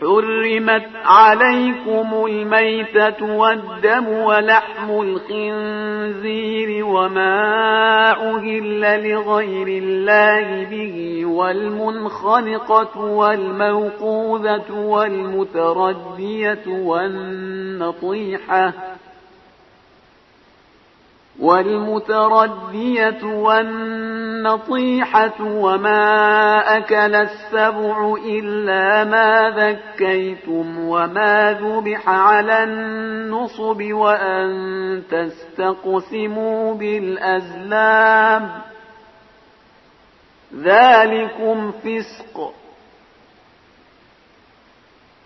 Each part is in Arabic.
حرمت عليكم الميتة والدم ولحم الخنزير وما أهل لغير الله به والمنخنقة والموقوذة والمتردية والنطيحة وما أكل السبع إلا ما ذكيتم وما ذبح على النصب وأن تستقسموا بالأزلام ذلكم فسق.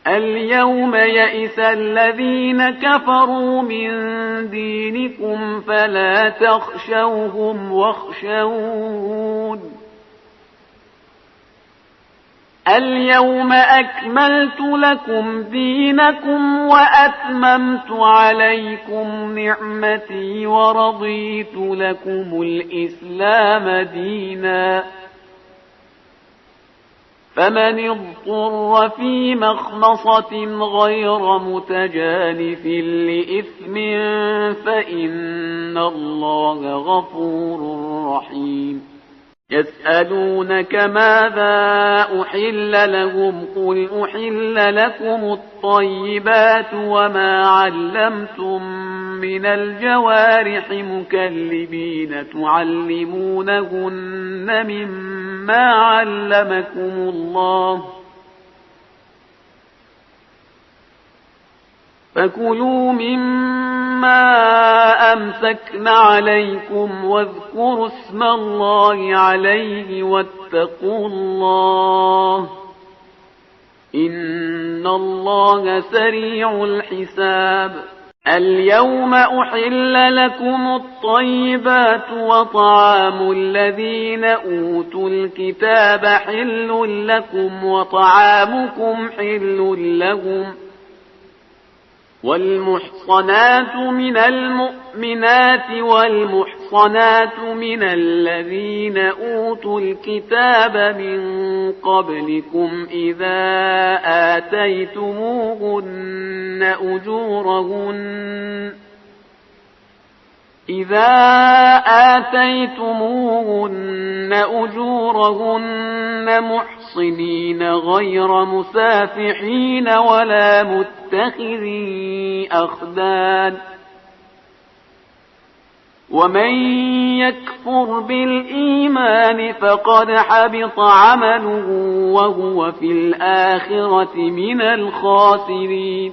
اليوم يئس الذين كفروا من دينكم فلا تخشوهم واخشون. اليوم أكملت لكم دينكم وأتممت عليكم نعمتي ورضيت لكم الإسلام دينا. فمن اضطر في مخمصة غير متجانف لإثم فإن الله غفور رحيم. يسألونك ماذا أحل لهم قل أحل لكم الطيبات وما علمتم من الجوارح مكلبين تعلمونهن مما علمكم الله فكلوا مما أمسكن عليكم واذكروا اسم الله عليه واتقوا الله إن الله سريع الحساب. اليوم أحل لكم الطيبات وطعام الذين أوتوا الكتاب حل لكم وطعامكم حل لهم والمحصنات من المؤمنات والمحصنات من الذين أوتوا الكتاب من قبلكم إذا آتيتموهن أجورهن محصنين غير مسافحين ولا متخذي أخدان. ومن يكفر بالإيمان فقد حبط عمله وهو في الآخرة من الخاسرين.